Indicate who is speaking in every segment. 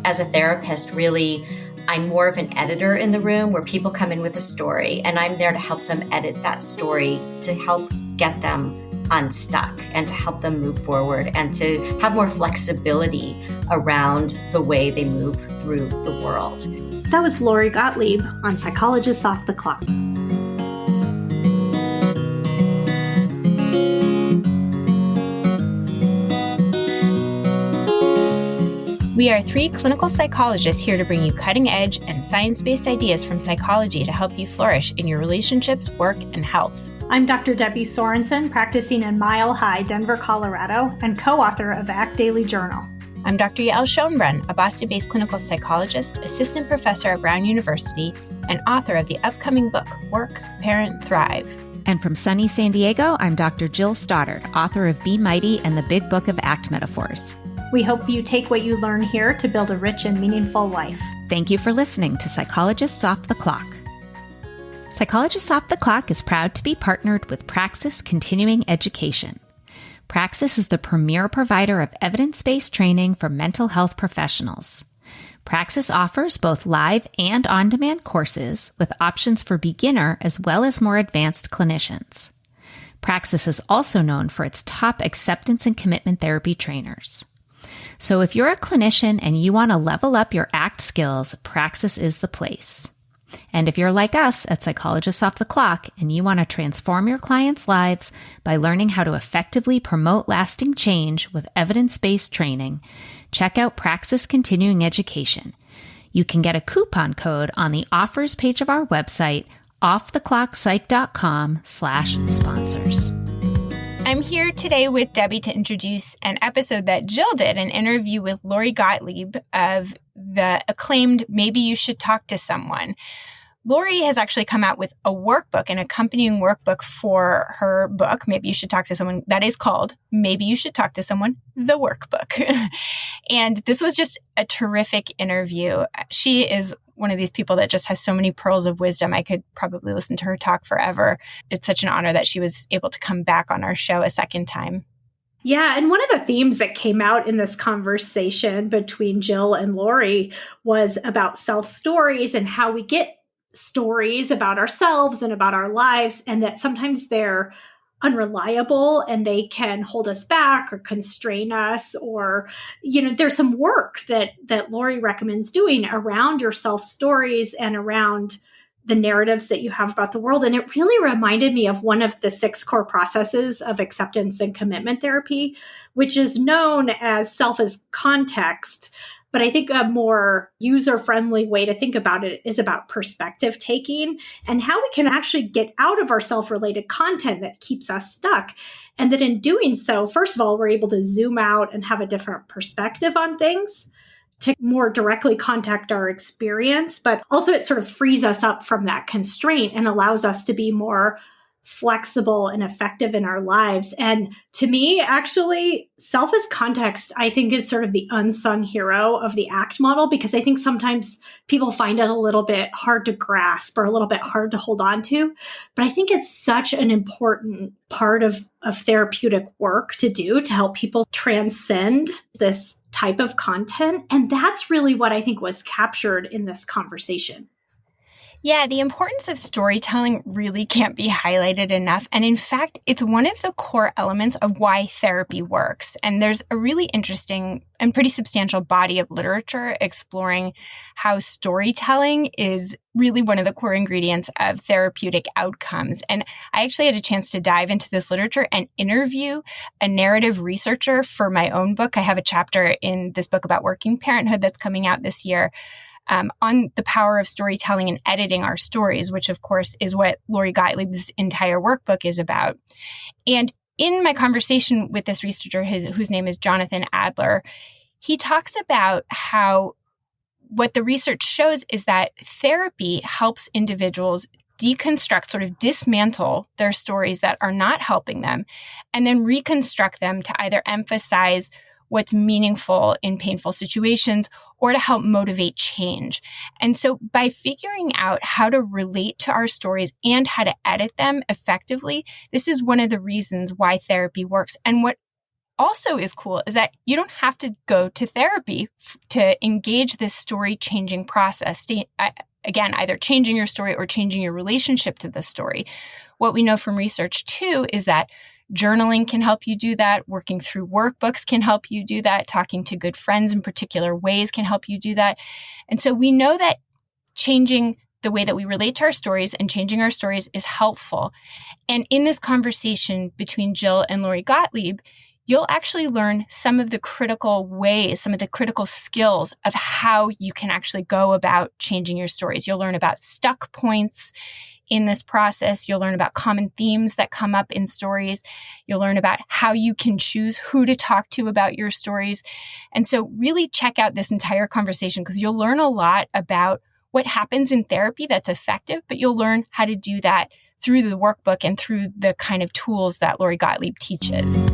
Speaker 1: as a therapist, really, I'm more of an editor in the room where people come in with a story, and I'm there to help them edit that story to help get them unstuck and to help them move forward and to have more flexibility around the way they move through the world.
Speaker 2: That was Lori Gottlieb on Psychologists Off the Clock.
Speaker 3: We are 3 clinical psychologists here to bring you cutting-edge and science-based ideas from psychology to help you flourish in your relationships, work, and health.
Speaker 2: I'm Dr. Debbie Sorensen, practicing in Mile High, Denver, Colorado, and co-author of ACT Daily Journal.
Speaker 3: I'm Dr. Yael Schoenbrunn, a Boston-based clinical psychologist, assistant professor at Brown University, and author of the upcoming book, Work, Parent, Thrive.
Speaker 4: And from sunny San Diego, I'm Dr. Jill Stoddard, author of Be Mighty and the Big Book of ACT Metaphors.
Speaker 2: We hope you take what you learn here to build a rich and meaningful life.
Speaker 4: Thank you for listening to Psychologists Off the Clock. Psychologists Off the Clock is proud to be partnered with Praxis Continuing Education. Praxis is the premier provider of evidence-based training for mental health professionals. Praxis offers both live and on-demand courses with options for beginner as well as more advanced clinicians. Praxis is also known for its top acceptance and commitment therapy trainers. So if you're a clinician and you want to level up your ACT skills, Praxis is the place. And if you're like us at Psychologists Off the Clock and you want to transform your clients' lives by learning how to effectively promote lasting change with evidence-based training, check out Praxis Continuing Education. You can get a coupon code on the offers page of our website, offtheclockpsych.com/sponsors.
Speaker 3: I'm here today with Debbie to introduce an episode that Jill did, an interview with Lori Gottlieb of the acclaimed Maybe You Should Talk to Someone. Lori has actually come out with a workbook, an accompanying workbook for her book, Maybe You Should Talk to Someone, that is called Maybe You Should Talk to Someone, the Workbook. And this was just a terrific interview. She is one of these people that just has so many pearls of wisdom. I could probably listen to her talk forever. It's such an honor that she was able to come back on our show a second time.
Speaker 2: Yeah, and one of the themes that came out in this conversation between Jill and Lori was about self-stories and how we get stories about ourselves and about our lives, and that sometimes they're unreliable and they can hold us back or constrain us, or, there's some work that Lori recommends doing around your self-stories and around the narratives that you have about the world. And it really reminded me of one of the 6 core processes of acceptance and commitment therapy, which is known as self as context. But I think a more user-friendly way to think about it is about perspective taking and how we can actually get out of our self-related content that keeps us stuck. And that in doing so, first of all, we're able to zoom out and have a different perspective on things to more directly contact our experience. But also it sort of frees us up from that constraint and allows us to be more flexible and effective in our lives. And to me, actually, self as context, I think, is sort of the unsung hero of the ACT model, because I think sometimes people find it a little bit hard to grasp or a little bit hard to hold on to. But I think it's such an important part of therapeutic work to do to help people transcend this type of content. And that's really what I think was captured in this conversation.
Speaker 3: Yeah, the importance of storytelling really can't be highlighted enough. And in fact, it's one of the core elements of why therapy works. And there's a really interesting and pretty substantial body of literature exploring how storytelling is really one of the core ingredients of therapeutic outcomes. And I actually had a chance to dive into this literature and interview a narrative researcher for my own book. I have a chapter in this book about working parenthood that's coming out this year. On the power of storytelling and editing our stories, which of course is what Lori Gottlieb's entire workbook is about. And in my conversation with this researcher, whose name is Jonathan Adler, he talks about how what the research shows is that therapy helps individuals deconstruct, sort of dismantle their stories that are not helping them, and then reconstruct them to either emphasize what's meaningful in painful situations or to help motivate change. And so by figuring out how to relate to our stories and how to edit them effectively, this is one of the reasons why therapy works. And what also is cool is that you don't have to go to therapy to engage this story-changing process. Again, either changing your story or changing your relationship to the story. What we know from research, too, is that journaling can help you do that. Working through workbooks can help you do that. Talking to good friends in particular ways can help you do that. And so we know that changing the way that we relate to our stories and changing our stories is helpful. And in this conversation between Jill and Lori Gottlieb, you'll actually learn some of the critical ways, some of the critical skills of how you can actually go about changing your stories. You'll learn about stuck points in this process. You'll learn about common themes that come up in stories. You'll learn about how you can choose who to talk to about your stories. And so really check out this entire conversation because you'll learn a lot about what happens in therapy that's effective, but you'll learn how to do that through the workbook and through the kind of tools that Lori Gottlieb teaches.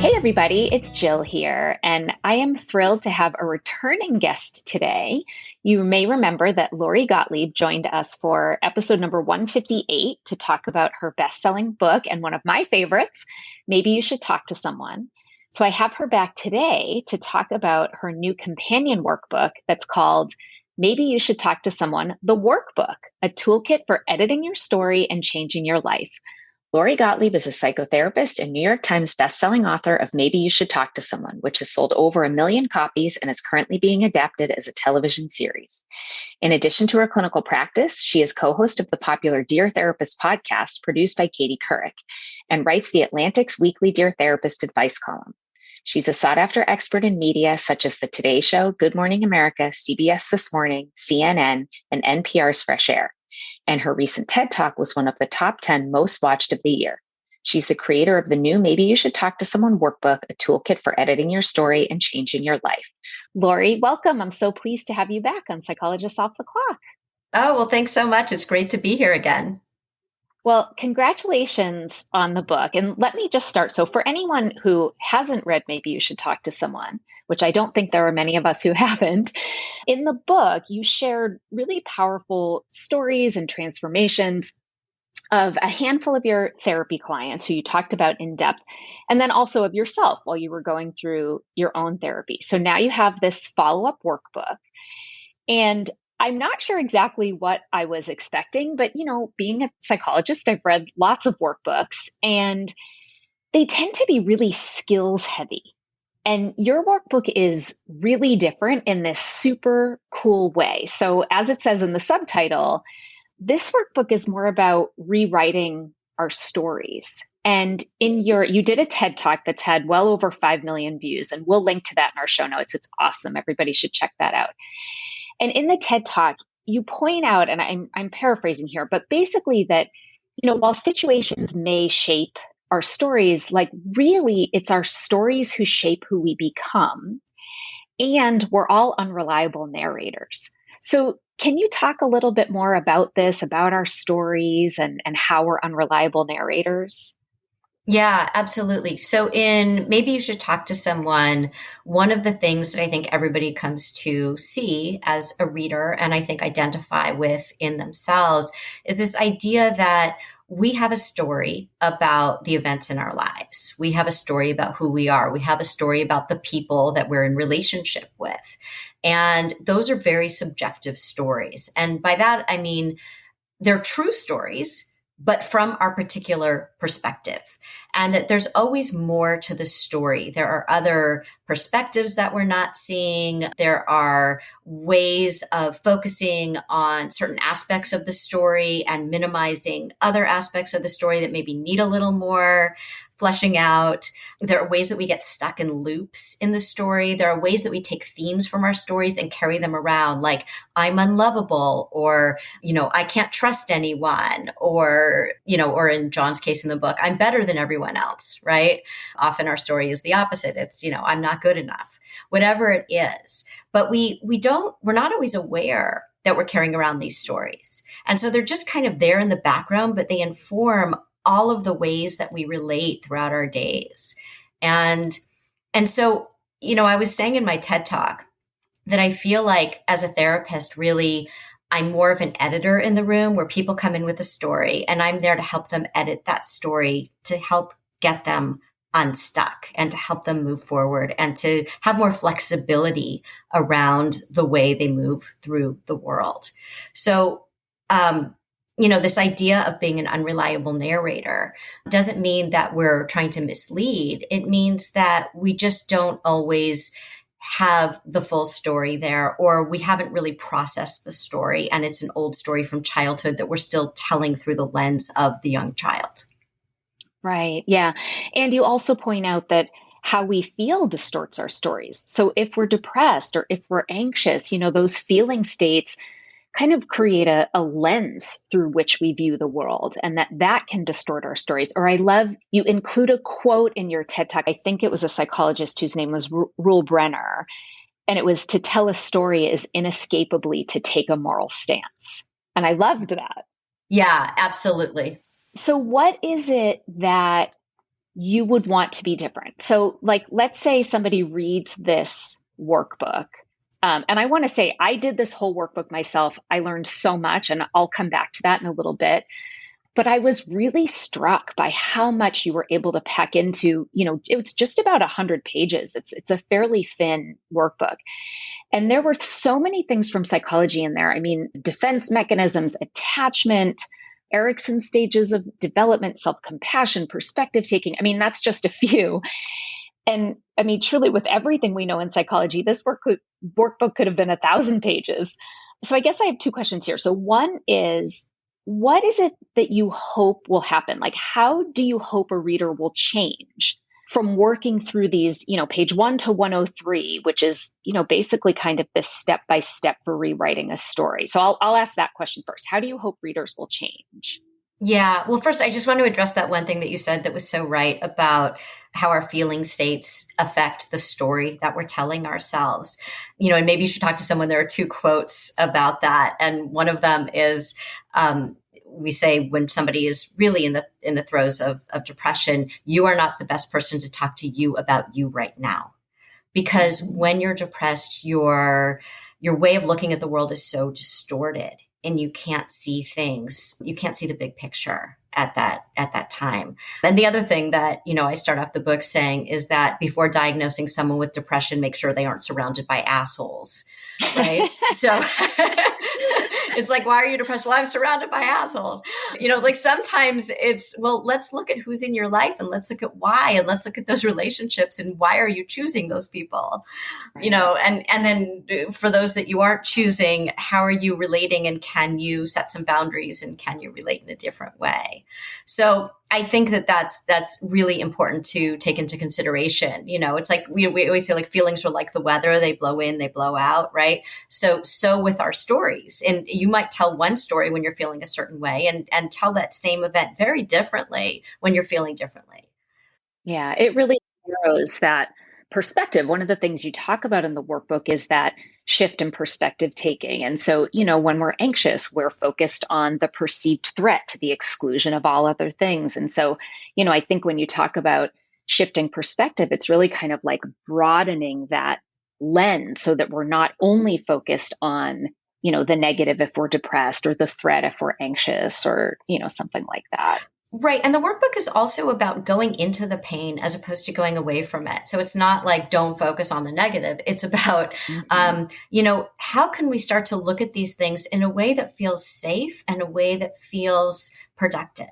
Speaker 5: Hey everybody, it's Jill here, and I am thrilled to have a returning guest today. You may remember that Lori Gottlieb joined us for episode number 158 to talk about her best-selling book and one of my favorites, Maybe You Should Talk to Someone. So I have her back today to talk about her new companion workbook that's called Maybe You Should Talk to Someone, the Workbook, a toolkit for editing your story and changing your life. Lori Gottlieb is a psychotherapist and New York Times bestselling author of Maybe You Should Talk to Someone, which has sold over 1 million copies and is currently being adapted as a television series. In addition to her clinical practice, she is co-host of the popular Dear Therapist podcast produced by Katie Couric and writes the Atlantic's weekly Dear Therapist advice column. She's a sought-after expert in media such as The Today Show, Good Morning America, CBS This Morning, CNN, and NPR's Fresh Air. And her recent TED Talk was one of the top 10 most watched of the year. She's the creator of the new Maybe You Should Talk to Someone workbook, a toolkit for editing your story and changing your life. Lori, welcome. I'm so pleased to have you back on Psychologists Off the Clock.
Speaker 1: Oh, well, thanks so much. It's great to be here again.
Speaker 5: Well, congratulations on the book. And let me just start. So for anyone who hasn't read Maybe You Should Talk to Someone, which I don't think there are many of us who haven't, in the book, you shared really powerful stories and transformations of a handful of your therapy clients who you talked about in depth, and then also of yourself while you were going through your own therapy. So now you have this follow-up workbook. And I'm not sure exactly what I was expecting, but, being a psychologist, I've read lots of workbooks and they tend to be really skills heavy. And your workbook is really different in this super cool way. So as it says in the subtitle, this workbook is more about rewriting our stories. And you did a TED Talk that's had well over 5 million views, and we'll link to that in our show notes. It's awesome. Everybody should check that out. And in the TED Talk, you point out, and I'm paraphrasing here, but basically that, while situations may shape our stories, like really it's our stories who shape who we become. And we're all unreliable narrators. So can you talk a little bit more about this, about our stories and how we're unreliable narrators?
Speaker 1: Yeah, absolutely. So in Maybe You Should Talk to Someone, one of the things that I think everybody comes to see as a reader and I think identify with in themselves is this idea that we have a story about the events in our lives. We have a story about who we are. We have a story about the people that we're in relationship with. And those are very subjective stories. And by that, I mean, they're true stories, but from our particular perspective. And that there's always more to the story. There are other perspectives that we're not seeing. There are ways of focusing on certain aspects of the story and minimizing other aspects of the story that maybe need a little more fleshing out. There are ways that we get stuck in loops in the story. There are ways that we take themes from our stories and carry them around, like I'm unlovable, or, I can't trust anyone, or in John's case in the book, I'm better than everyone else, right? Often our story is the opposite. It's, I'm not good enough, whatever it is. But we're not always aware that we're carrying around these stories. And so they're just kind of there in the background, but they inform all of the ways that we relate throughout our days. And so, I was saying in my TED Talk that I feel like as a therapist, really, I'm more of an editor in the room where people come in with a story and I'm there to help them edit that story to help get them unstuck and to help them move forward and to have more flexibility around the way they move through the world. So, this idea of being an unreliable narrator doesn't mean that we're trying to mislead. It means that we just don't always have the full story there, or we haven't really processed the story. And it's an old story from childhood that we're still telling through the lens of the young child.
Speaker 5: Right. Yeah. And you also point out that how we feel distorts our stories. So if we're depressed or if we're anxious, those feeling states kind of create a lens through which we view the world, and that can distort our stories. Or I love, you include a quote in your TED Talk. I think it was a psychologist whose name was Rule Brenner. And it was, to tell a story is inescapably to take a moral stance. And I loved that.
Speaker 1: Yeah, absolutely.
Speaker 5: So what is it that you would want to be different? So let's say somebody reads this workbook. And I want to say, I did this whole workbook myself. I learned so much, and I'll come back to that in a little bit. But I was really struck by how much you were able to pack into, it's just about 100 pages. It's a fairly thin workbook. And there were so many things from psychology in there. I mean, defense mechanisms, attachment, Erikson's stages of development, self-compassion, perspective taking. I mean, that's just a few. And I mean, truly, with everything we know in psychology, this workbook could have been 1,000 pages. So I guess I have two questions here. So one is, what is it that you hope will happen? How do you hope a reader will change from working through these, page 1 to 103, which is, basically kind of this step-by-step for rewriting a story? So I'll ask that question first. How do you hope readers will change?
Speaker 1: Yeah. Well, first, I just want to address that one thing that you said that was so right about how our feeling states affect the story that we're telling ourselves. And maybe you should talk to someone. There are two quotes about that. And one of them is, we say when somebody is really in the throes of depression, you are not the best person to talk to you about you right now. Because when you're depressed, your way of looking at the world is so distorted. And you can't see things. You can't see the big picture at that time. And the other thing that, I start off the book saying is that before diagnosing someone with depression, make sure they aren't surrounded by assholes. Right. So it's like, why are you depressed? Well, I'm surrounded by assholes. Sometimes it's, well, let's look at who's in your life and let's look at why, and let's look at those relationships and why are you choosing those people? Right. And then for those that you aren't choosing, how are you relating, and can you set some boundaries, and can you relate in a different way? So I think that's really important to take into consideration. It's like we always say, feelings are like the weather, they blow in, they blow out, right? So with our stories, and you might tell one story when you're feeling a certain way and tell that same event very differently when you're feeling differently.
Speaker 5: Yeah, it really narrows that perspective. One of the things you talk about in the workbook is that shift in perspective taking. And so, when we're anxious, we're focused on the perceived threat to the exclusion of all other things. And so, I think when you talk about shifting perspective, it's really kind of like broadening that lens so that we're not only focused on, the negative if we're depressed, or the threat if we're anxious, or, something like that.
Speaker 1: Right. And the workbook is also about going into the pain as opposed to going away from it. So it's not like, don't focus on the negative. It's about, how can we start to look at these things in a way that feels safe and a way that feels productive?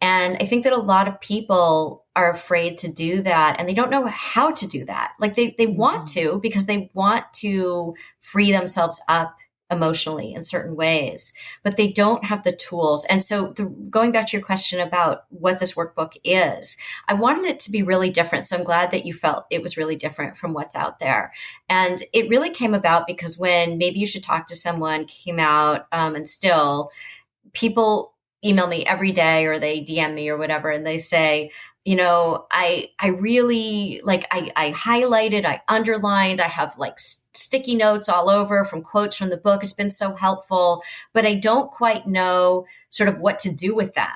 Speaker 1: And I think that a lot of people are afraid to do that, and they don't know how to do that. They want to, because they want to free themselves up emotionally in certain ways, but they don't have the tools. And so going back to your question about what this workbook is, I wanted it to be really different. So I'm glad that you felt it was really different from what's out there. And it really came about because when Maybe You Should Talk to Someone came out, and still people email me every day, or they DM me or whatever, and they say, I really I highlighted, I underlined, I have sticky notes all over from quotes from the book. It's been so helpful, but I don't quite know sort of what to do with them.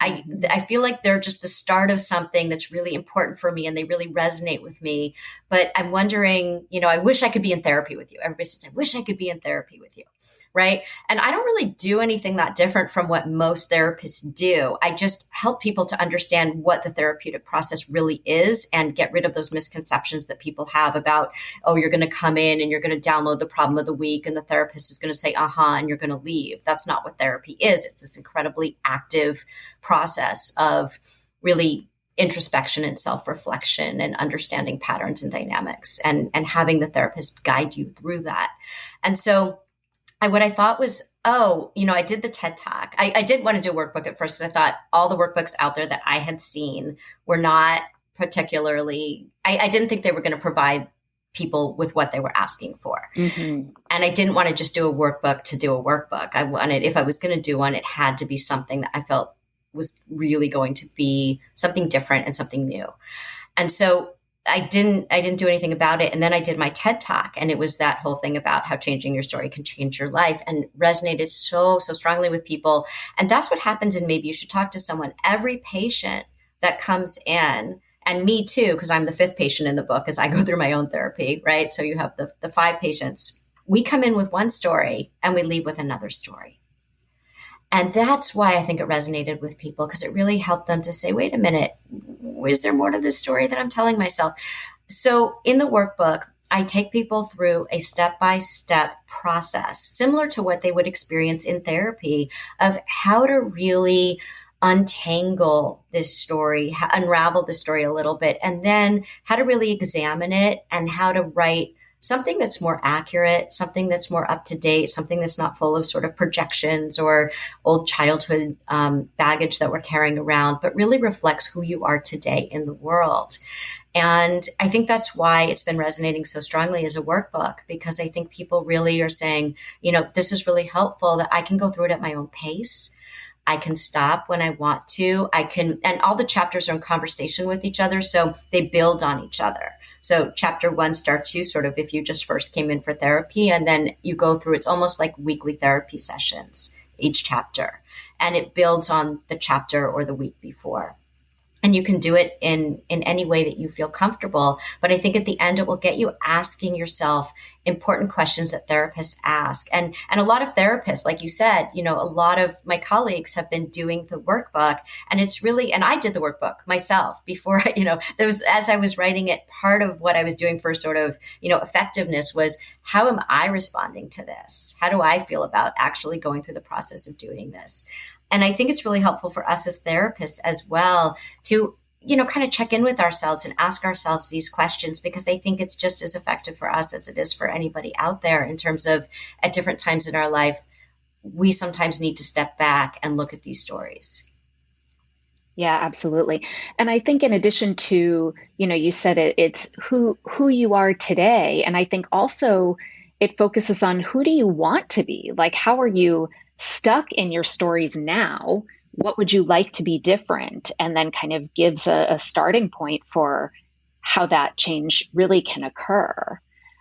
Speaker 1: I feel like they're just the start of something that's really important for me, and they really resonate with me. But I'm wondering, I wish I could be in therapy with you. Everybody says, I wish I could be in therapy with you. right? And I don't really do anything that different from what most therapists do. I just help people to understand what the therapeutic process really is and get rid of those misconceptions that people have about, oh, you're going to come in and you're going to download the problem of the week and the therapist is going to say, and you're going to leave. That's not what therapy is. It's this incredibly active process of really introspection and self-reflection and understanding patterns and dynamics and having the therapist guide you through that. And so what I thought was, I did the TED Talk. I did want to do a workbook at first because I thought all the workbooks out there that I had seen were not particularly, I didn't think they were going to provide people with what they were asking for. Mm-hmm. And I didn't want to just do a workbook to do a workbook. I wanted, if I was going to do one, it had to be something that I felt was really going to be something different and something new. And so I didn't do anything about it. And then I did my TED Talk, and it was that whole thing about how changing your story can change your life, and resonated so strongly with people. And that's what happens in Maybe You Should Talk to Someone. Every patient that comes in, and me too, because I'm the fifth patient in the book as I go through my own therapy, right? So you have the 5 patients. We come in with one story and we leave with another story. And that's why I think it resonated with people, because it really helped them to say, wait a minute, is there more to this story that I'm telling myself? So in the workbook, I take people through a step-by-step process, similar to what they would experience in therapy, of how to really untangle this story, unravel the story a little bit, and then how to really examine it and how to write something that's more accurate, something that's more up to date, something that's not full of sort of projections or old childhood baggage that we're carrying around, but really reflects who you are today in the world. And I think that's why it's been resonating so strongly as a workbook, because I think people really are saying, this is really helpful, that I can go through it at my own pace. I can stop when I want to. And all the chapters are in conversation with each other, so they build on each other. So chapter 1 starts you sort of if you just first came in for therapy, and then you go through, it's almost like weekly therapy sessions, each chapter, and it builds on the chapter or the week before. And you can do it in any way that you feel comfortable. But I think at the end, it will get you asking yourself important questions that therapists ask. And a lot of therapists, like you said, a lot of my colleagues have been doing the workbook. And it's really, and I did the workbook myself before, there was, as I was writing it, part of what I was doing for sort of, effectiveness was, how am I responding to this? How do I feel about actually going through the process of doing this? And I think it's really helpful for us as therapists as well to, kind of check in with ourselves and ask ourselves these questions, because I think it's just as effective for us as it is for anybody out there in terms of at different times in our life, we sometimes need to step back and look at these stories.
Speaker 5: Yeah, absolutely. And I think in addition to, you said it's who you are today. And I think also it focuses on who do you want to be? Like, how are you stuck in your stories now? What would you like to be different? And then kind of gives a starting point for how that change really can occur.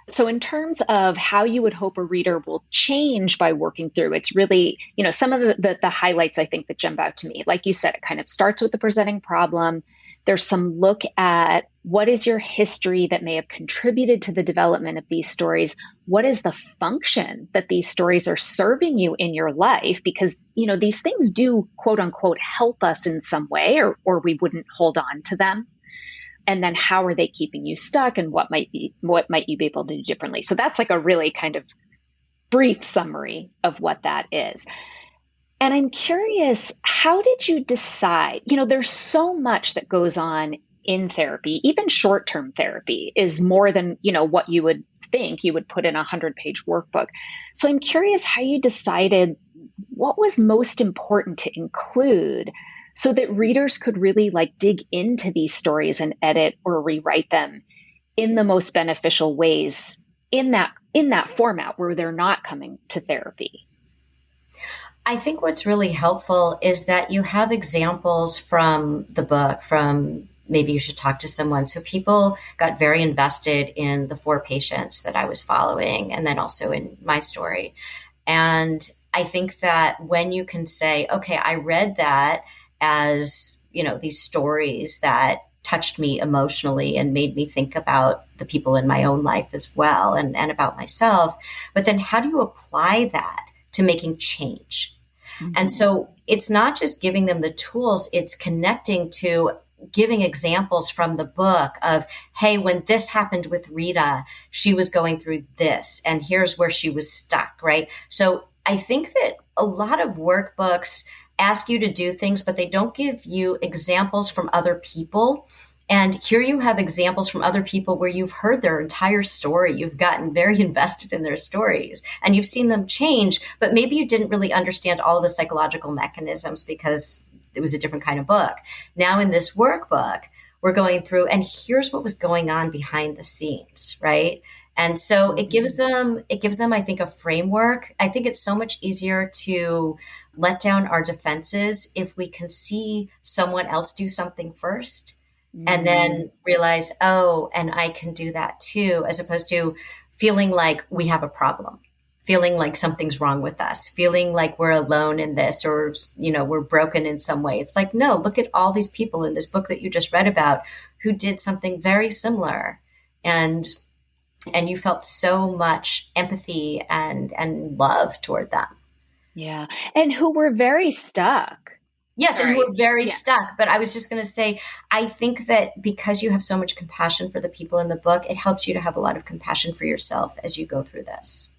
Speaker 5: So in terms of how you would hope a reader will change by working through, it's really, some of the highlights I think that jump out to me. Like you said, it kind of starts with the presenting problem. There's some look at what is your history that may have contributed to the development of these stories? What is the function that these stories are serving you in your life? Because, these things do, quote unquote, help us in some way, or we wouldn't hold on to them. And then how are they keeping you stuck, and what might you be able to do differently? So that's like a really kind of brief summary of what that is. And I'm curious, how did you decide? There's so much that goes on in therapy. Even short-term therapy is more than, what you would think you would put in a 100-page workbook. So I'm curious how you decided what was most important to include so that readers could really dig into these stories and edit or rewrite them in the most beneficial ways in that format where they're not coming to therapy.
Speaker 1: I think what's really helpful is that you have examples from the book, from Maybe You Should Talk to Someone. So people got very invested in the 4 patients that I was following, and then also in my story. And I think that when you can say, okay, I read that as, these stories that touched me emotionally and made me think about the people in my own life as well, and about myself. But then how do you apply that to making change. And so it's not just giving them the tools, it's connecting to giving examples from the book of, hey, when this happened with Rita, she was going through this, and here's where she was stuck, right? So I think that a lot of workbooks ask you to do things, but they don't give you examples from other people. And here you have examples from other people where you've heard their entire story. You've gotten very invested in their stories and you've seen them change, but maybe you didn't really understand all of the psychological mechanisms because it was a different kind of book. Now in this workbook, we're going through and here's what was going on behind the scenes, right? And so it gives them, I think, a framework. I think it's so much easier to let down our defenses if we can see someone else do something first and then realize, oh, and I can do that too, as opposed to feeling like we have a problem, feeling like something's wrong with us, feeling like we're alone in this or, we're broken in some way. It's like, no, look at all these people in this book that you just read about who did something very similar. And you felt so much empathy and love toward them.
Speaker 5: Yeah. And who were very stuck.
Speaker 1: Yes, and who were very stuck. But I was just going to say, I think that because you have so much compassion for the people in the book, it helps you to have a lot of compassion for yourself as you go through this.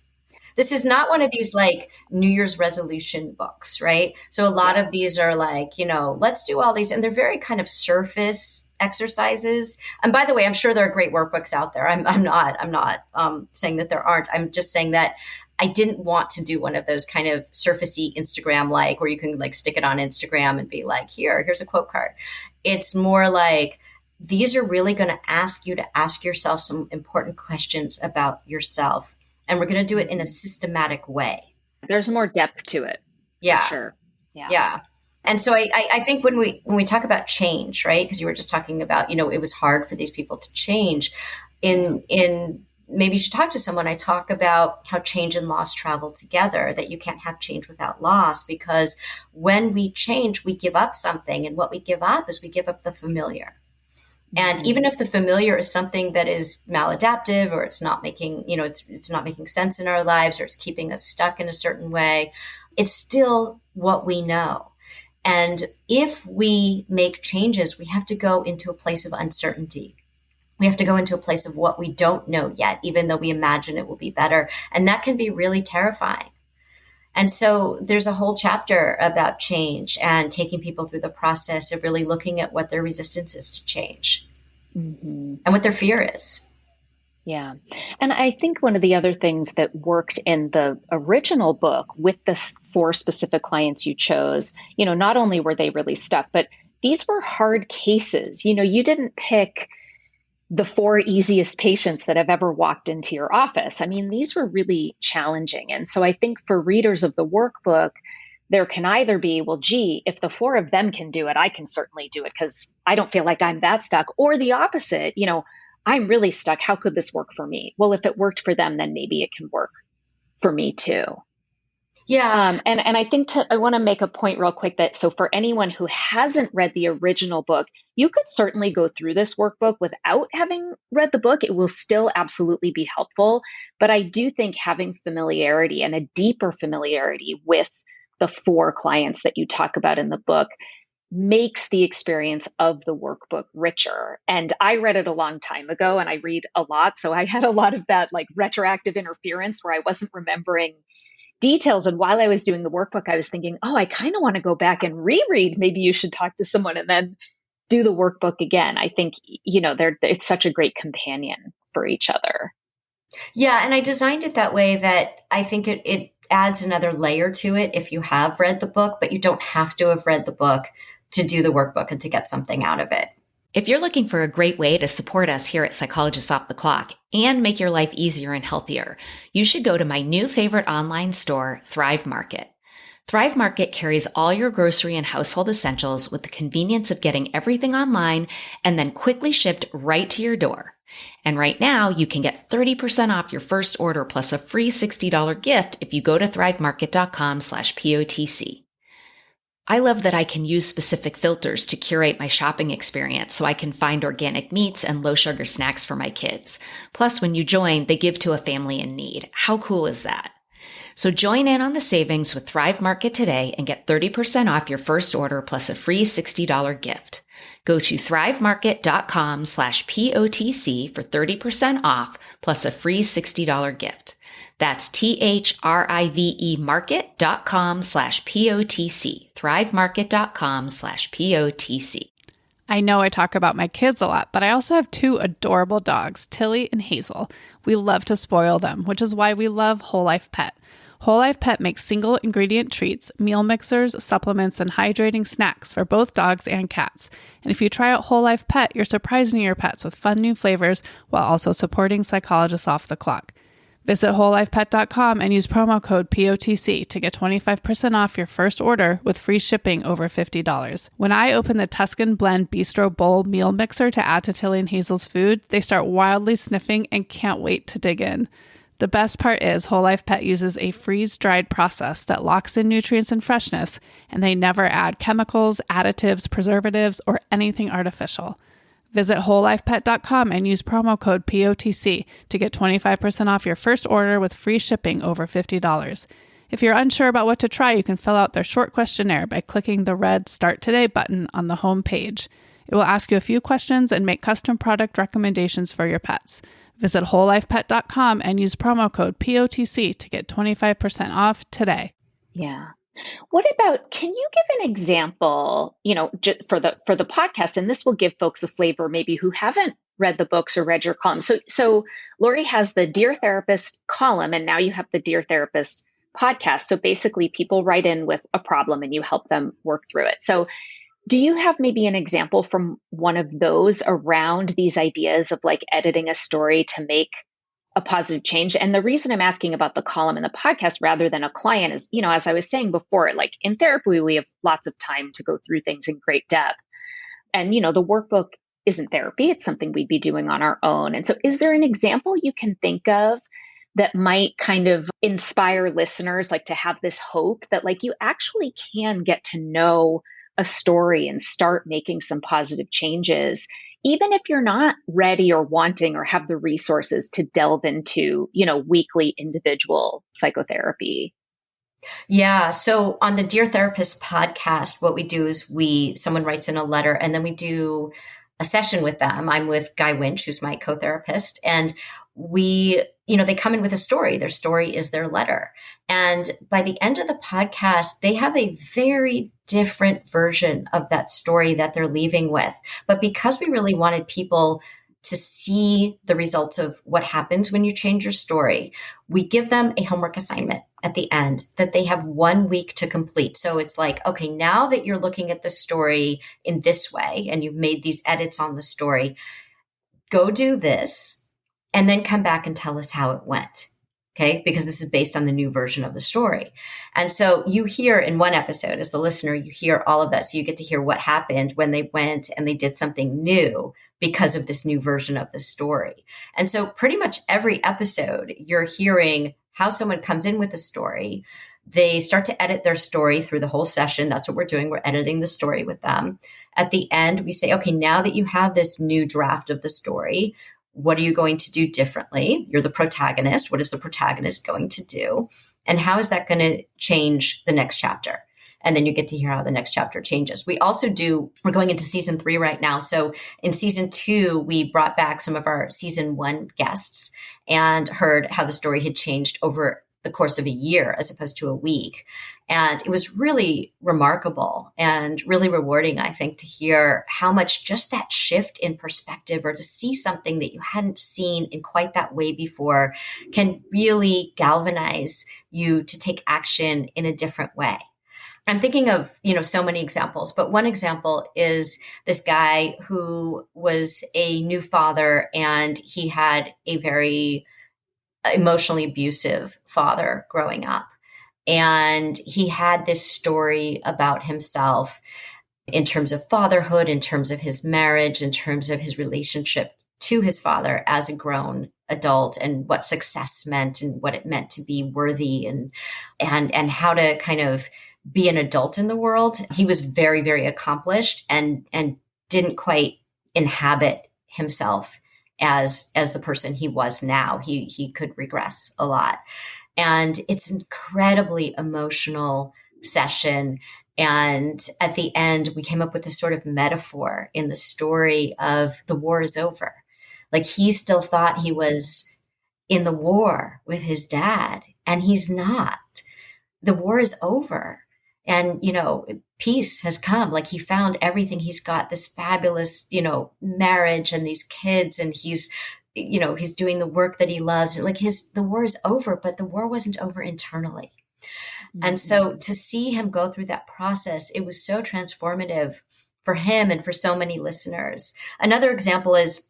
Speaker 1: This is not one of these like New Year's resolution books, right? So a lot of these are like, let's do all these. And they're very kind of surface exercises. And by the way, I'm sure there are great workbooks out there. I'm not saying that there aren't. I'm just saying that I didn't want to do one of those kind of surfacey Instagram like, where you can like stick it on Instagram and be like, here's a quote card. It's more like, these are really going to ask you to ask yourself some important questions about yourself. And we're going to do it in a systematic way.
Speaker 5: There's more depth to it.
Speaker 1: Yeah.
Speaker 5: For sure.
Speaker 1: Yeah. And so I think when we talk about change, right? Because you were just talking about, it was hard for these people to change. In maybe you should talk to someone. I talk about how change and loss travel together, that you can't have change without loss, because when we change, we give up something. And what we give up is we give up the familiar. And even if the familiar is something that is maladaptive or it's not making, it's not making sense in our lives or it's keeping us stuck in a certain way, it's still what we know. And if we make changes, we have to go into a place of uncertainty. We have to go into a place of what we don't know yet, even though we imagine it will be better. And that can be really terrifying. And so there's a whole chapter about change and taking people through the process of really looking at what their resistance is to change and what their fear is.
Speaker 5: Yeah. And I think one of the other things that worked in the original book with the 4 specific clients you chose, not only were they really stuck, but these were hard cases. You didn't pick the 4 easiest patients that have ever walked into your office. I mean, these were really challenging. And so I think for readers of the workbook, there can either be, well, gee, if the 4 of them can do it, I can certainly do it because I don't feel like I'm that stuck. Or the opposite, I'm really stuck. How could this work for me? Well, if it worked for them, then maybe it can work for me too.
Speaker 1: Yeah.
Speaker 5: And I think I want to make a point real quick that, so for anyone who hasn't read the original book, you could certainly go through this workbook without having read the book. It will still absolutely be helpful. But I do think having familiarity and a deeper familiarity with the 4 clients that you talk about in the book makes the experience of the workbook richer. And I read it a long time ago and I read a lot. So I had a lot of that like retroactive interference where I wasn't remembering details. And while I was doing the workbook, I was thinking, oh, I kind of want to go back and reread. Maybe you should talk to someone and then do the workbook again. I think, it's such a great companion for each other.
Speaker 1: Yeah. And I designed it that way that I think it adds another layer to it if you have read the book, but you don't have to have read the book to do the workbook and to get something out of it.
Speaker 4: If you're looking for a great way to support us here at Psychologists Off the Clock and make your life easier and healthier, you should go to my new favorite online store, Thrive Market. Thrive Market carries all your grocery and household essentials with the convenience of getting everything online and then quickly shipped right to your door. And right now, you can get 30% off your first order plus a free $60 gift if you go to thrivemarket.com/POTC. I love that I can use specific filters to curate my shopping experience so I can find organic meats and low sugar snacks for my kids. Plus, when you join, they give to a family in need. How cool is that? So join in on the savings with Thrive Market today and get 30% off your first order plus a free $60 gift. Go to thrivemarket.com/POTC for 30% off plus a free $60 gift. That's THRIVE market.com/POTC. thrivemarket.com/POTC.
Speaker 6: I know I talk about my kids a lot, but I also have two adorable dogs, Tilly and Hazel. We love to spoil them, which is why we love Whole Life Pet. Whole Life Pet makes single ingredient treats, meal mixers, supplements, and hydrating snacks for both dogs and cats. And if you try out Whole Life Pet, you're surprising your pets with fun new flavors while also supporting Psychologists Off the Clock. Visit wholelifepet.com and use promo code POTC to get 25% off your first order with free shipping over $50. When I open the Tuscan Blend Bistro Bowl meal mixer to add to Tilly and Hazel's food, they start wildly sniffing and can't wait to dig in. The best part is Whole Life Pet uses a freeze-dried process that locks in nutrients and freshness, and they never add chemicals, additives, preservatives, or anything artificial. Visit wholelifepet.com and use promo code POTC to get 25% off your first order with free shipping over $50. If you're unsure about what to try, you can fill out their short questionnaire by clicking the red Start Today button on the home page. It will ask you a few questions and make custom product recommendations for your pets. Visit wholelifepet.com and use promo code POTC to get 25% off today.
Speaker 5: Yeah. What about, can you give an example, for the podcast, and this will give folks a flavor maybe who haven't read the books or read your column. So Lori has the Dear Therapist column, and now you have the Dear Therapist podcast. So basically people write in with a problem and you help them work through it. So do you have maybe an example from one of those around these ideas of like editing a story to make a positive change? And the reason I'm asking about the column and the podcast rather than a client is, as I was saying before, like in therapy, we have lots of time to go through things in great depth. And, the workbook isn't therapy. It's something we'd be doing on our own. And so is there an example you can think of that might kind of inspire listeners, like to have this hope that like you actually can get to know a story and start making some positive changes, even if you're not ready or wanting or have the resources to delve into, weekly individual psychotherapy?
Speaker 1: Yeah. So on the Dear Therapist podcast, what we do is someone writes in a letter and then we do a session with them. I'm with Guy Winch, who's my co-therapist, and they come in with a story. Their story is their letter. And by the end of the podcast, they have a very different version of that story that they're leaving with. But because we really wanted people to see the results of what happens when you change your story, we give them a homework assignment at the end that they have 1 week to complete. So it's like, okay, now that you're looking at the story in this way and you've made these edits on the story, go do this and then come back and tell us how it went. Okay, because this is based on the new version of the story. And so you hear in one episode, as the listener, you hear all of that. So you get to hear what happened when they went and they did something new because of this new version of the story. And so pretty much every episode, you're hearing how someone comes in with a story. They start to edit their story through the whole session. That's what we're doing. We're editing the story with them. At the end, we say, okay, now that you have this new draft of the story, what are you going to do differently? You're the protagonist. What is the protagonist going to do? And how is that going to change the next chapter? And then you get to hear how the next chapter changes. We're going into season 3 right now. So in season 2, we brought back some of our season 1 guests and heard how the story had changed over the course of a year as opposed to a week. And it was really remarkable and really rewarding, I think, to hear how much just that shift in perspective or to see something that you hadn't seen in quite that way before can really galvanize you to take action in a different way. I'm thinking of, so many examples, but one example is this guy who was a new father and he had a very emotionally abusive father growing up. And he had this story about himself in terms of fatherhood, in terms of his marriage, in terms of his relationship to his father as a grown adult and what success meant and what it meant to be worthy and how to kind of be an adult in the world. He was very, very accomplished and didn't quite inhabit himself as the person he was now. He could regress a lot. And it's an incredibly emotional session. And at the end, we came up with this sort of metaphor in the story of the war is over. Like he still thought he was in the war with his dad, and he's not. The war is over. And, peace has come. Like he found everything. He's got this fabulous, marriage and these kids, and he's doing the work that he loves. Like the war is over, but the war wasn't over internally. Mm-hmm. And so to see him go through that process, it was so transformative for him and for so many listeners. Another example is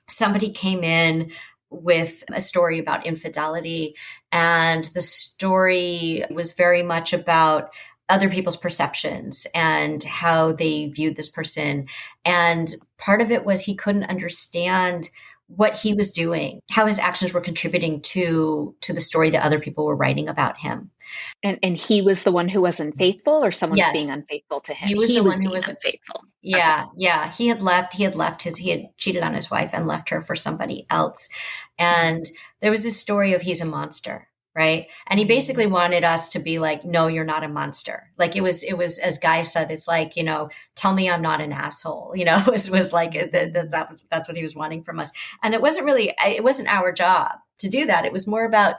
Speaker 1: somebody came in with a story about infidelity, and the story was very much about other people's perceptions and how they viewed this person. And part of it was he couldn't understand what he was doing, how his actions were contributing to the story that other people were writing about him.
Speaker 5: And he was the one who was unfaithful, or someone's
Speaker 1: Yes.
Speaker 5: being unfaithful to him?
Speaker 1: He was the one who was
Speaker 5: unfaithful.
Speaker 1: Yeah. Okay. Yeah. He had cheated on his wife and left her for somebody else. And there was this story of he's a monster. Right. And he basically wanted us to be like, no, you're not a monster. Like it was, as Guy said, it's like, tell me I'm not an asshole. It was like, that's what he was wanting from us. And it wasn't our job to do that. It was more about,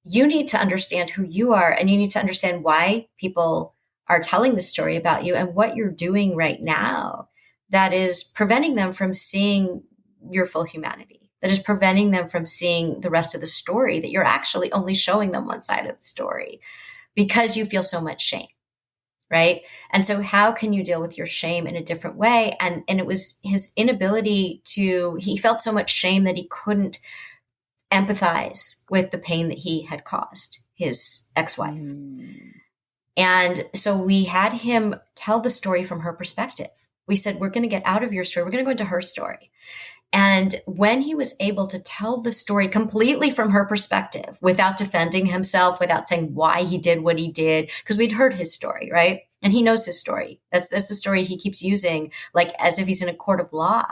Speaker 1: you need to understand who you are, and you need to understand why people are telling the story about you and what you're doing right now that is preventing them from seeing your full humanity, that is preventing them from seeing the rest of the story, that you're actually only showing them one side of the story because you feel so much shame. Right. And so how can you deal with your shame in a different way? And it was his inability he felt so much shame that he couldn't empathize with the pain that he had caused his ex-wife. And so we had him tell the story from her perspective. We said, we're going to get out of your story. We're going to go into her story. And when he was able to tell the story completely from her perspective, without defending himself, without saying why he did what he did, because we'd heard his story, right? And he knows his story. That's the story he keeps using, like as if he's in a court of law.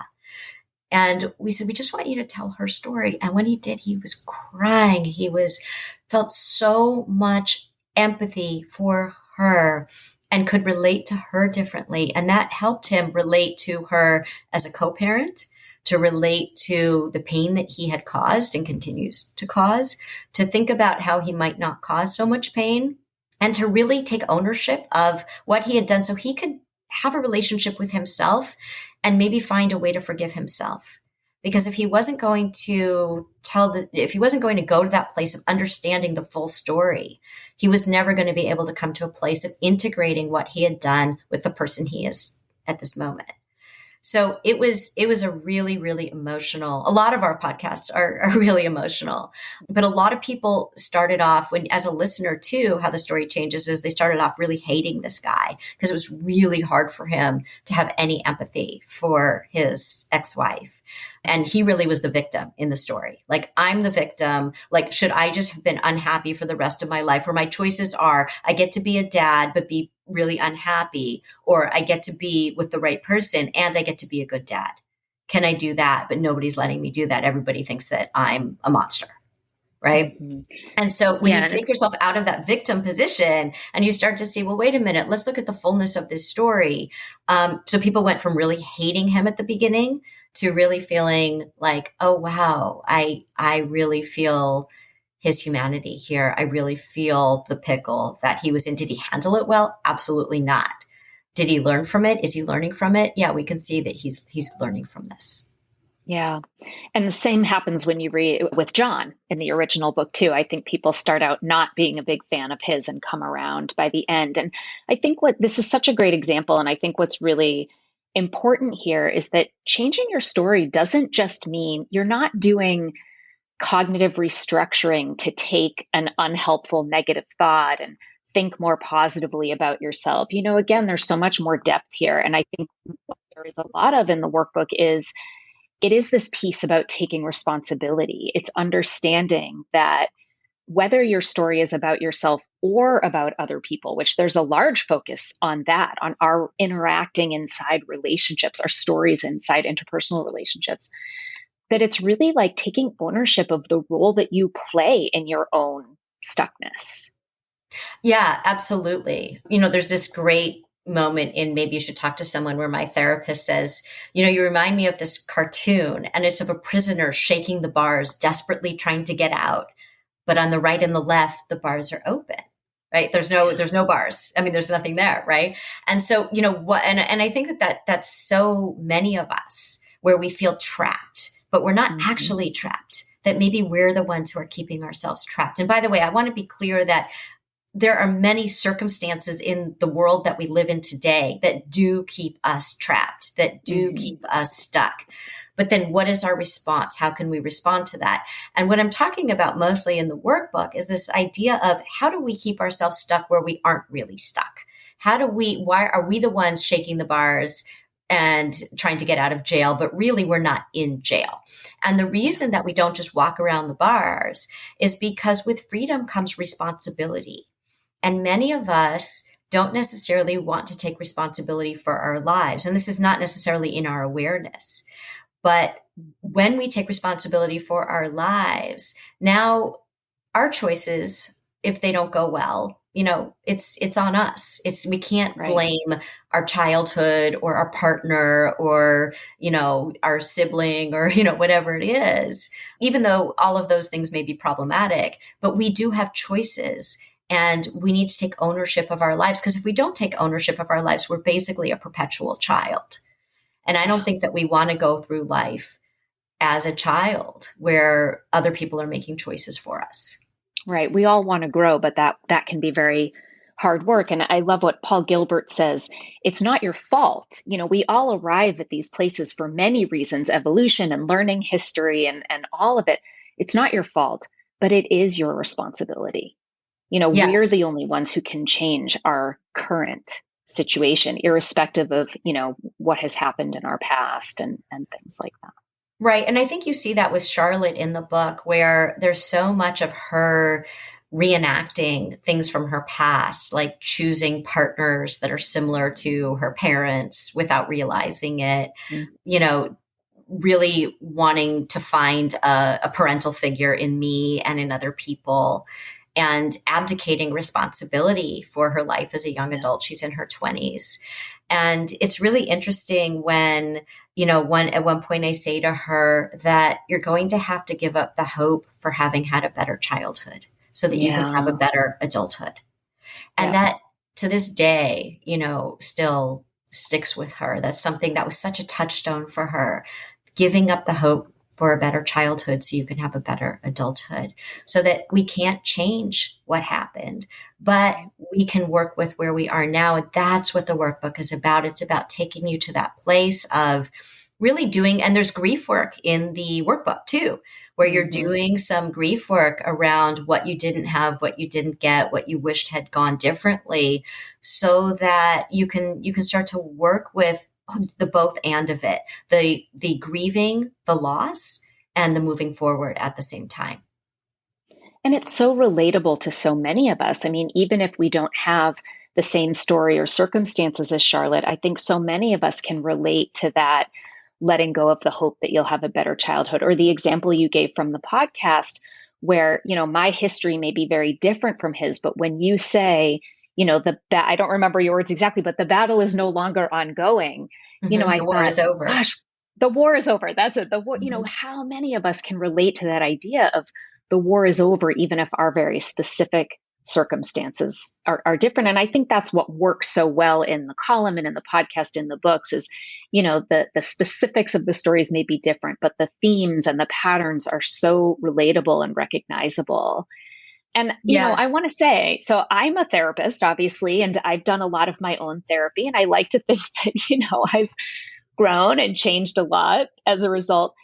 Speaker 1: And we said, we just want you to tell her story. And when he did, he was crying. He felt so much empathy for her and could relate to her differently. And that helped him relate to her as a co-parent, to relate to the pain that he had caused and continues to cause, to think about how he might not cause so much pain, and to really take ownership of what he had done so he could have a relationship with himself and maybe find a way to forgive himself. Because if he wasn't going to if he wasn't going to go to that place of understanding the full story, he was never going to be able to come to a place of integrating what he had done with the person he is at this moment. So it was a really, really emotional. A lot of our podcasts are really emotional, but a lot of people started off as a listener too, how the story changes is they started off really hating this guy because it was really hard for him to have any empathy for his ex-wife. And he really was the victim in the story. Like, I'm the victim. Like, should I just have been unhappy for the rest of my life, where my choices are, I get to be a dad, but be really unhappy, or I get to be with the right person and I get to be a good dad. Can I do that? But nobody's letting me do that. Everybody thinks that I'm a monster. Right. Mm-hmm. And so when you take yourself out of that victim position and you start to see, well, wait a minute, let's look at the fullness of this story. So people went from really hating him at the beginning to really feeling like, oh, wow, I really feel his humanity here. I really feel the pickle that he was in. Did he handle it well? Absolutely not. Did he learn from it? Is he learning from it? Yeah, we can see that he's learning from this.
Speaker 5: Yeah. And the same happens when you read with John in the original book too. I think people start out not being a big fan of his and come around by the end. And I think this is such a great example. And I think what's really important here is that changing your story doesn't just mean you're not doing cognitive restructuring to take an unhelpful negative thought and think more positively about yourself. Again, there's so much more depth here. And I think what there is a lot of in the workbook is it is this piece about taking responsibility. It's understanding that whether your story is about yourself or about other people, which there's a large focus on that, on our interacting inside relationships, our stories inside interpersonal relationships, that it's really like taking ownership of the role that you play in your own stuckness.
Speaker 1: Yeah, absolutely. There's this great moment in Maybe You Should Talk to Someone where my therapist says, you remind me of this cartoon, and it's of a prisoner shaking the bars, desperately trying to get out. But on the right and the left, the bars are open, right? There's no bars. I mean, there's nothing there, right? And so, and I think that's so many of us where we feel trapped, but we're not actually trapped, that maybe we're the ones who are keeping ourselves trapped. And by the way, I want to be clear that there are many circumstances in the world that we live in today that do keep us trapped, that do keep us stuck. But then what is our response? How can we respond to that? And what I'm talking about mostly in the workbook is this idea of how do we keep ourselves stuck where we aren't really stuck? Why are we the ones shaking the bars and trying to get out of jail, but really we're not in jail? And the reason that we don't just walk around the bars is because with freedom comes responsibility. And many of us don't necessarily want to take responsibility for our lives. And this is not necessarily in our awareness. But when we take responsibility for our lives, now our choices, if they don't go well, it's on us. We can't blame our childhood or our partner or, our sibling or, whatever it is, even though all of those things may be problematic, but we do have choices. And we need to take ownership of our lives, because if we don't take ownership of our lives, we're basically a perpetual child. And I don't think that we want to go through life as a child where other people are making choices for us.
Speaker 5: Right. We all want to grow, but that can be very hard work. And I love what Paul Gilbert says. It's not your fault. We all arrive at these places for many reasons, evolution and learning history and all of it. It's not your fault, but it is your responsibility.
Speaker 1: Yes.
Speaker 5: We're the only ones who can change our current situation, irrespective of, what has happened in our past and things like that.
Speaker 1: Right. And I think you see that with Charlotte in the book, where there's so much of her reenacting things from her past, like choosing partners that are similar to her parents without realizing it, really wanting to find a parental figure in me and in other people, and abdicating responsibility for her life as a young adult. She's in her 20s. And it's really interesting when, at one point I say to her that you're going to have to give up the hope for having had a better childhood so that you can have a better adulthood. And that to this day, still sticks with her. That's something that was such a touchstone for her, giving up the hope for a better childhood so you can have a better adulthood, so that we can't change what happened, but we can work with where we are now. And that's what the workbook is about. It's about taking you to that place of really doing, and there's grief work in the workbook too, where you're doing some grief work around what you didn't have, what you didn't get, what you wished had gone differently, so that you can start to work with the both and of it, the grieving, the loss, and the moving forward at the same time.
Speaker 5: And it's so relatable to so many of us. I mean, even if we don't have the same story or circumstances as Charlotte, I think so many of us can relate to that, letting go of the hope that you'll have a better childhood. Or the example you gave from the podcast where, my history may be very different from his, but when you say, I don't remember your words exactly, but the battle is no longer ongoing.
Speaker 1: The war is over.
Speaker 5: Gosh, the war is over. That's it. The war. How many of us can relate to that idea of the war is over, even if our very specific circumstances are different? And I think that's what works so well in the column and in the podcast, in the books, is, the specifics of the stories may be different, but the themes and the patterns are so relatable and recognizable. And, I want to say, so I'm a therapist, obviously, and I've done a lot of my own therapy. And I like to think that, I've grown and changed a lot as a result.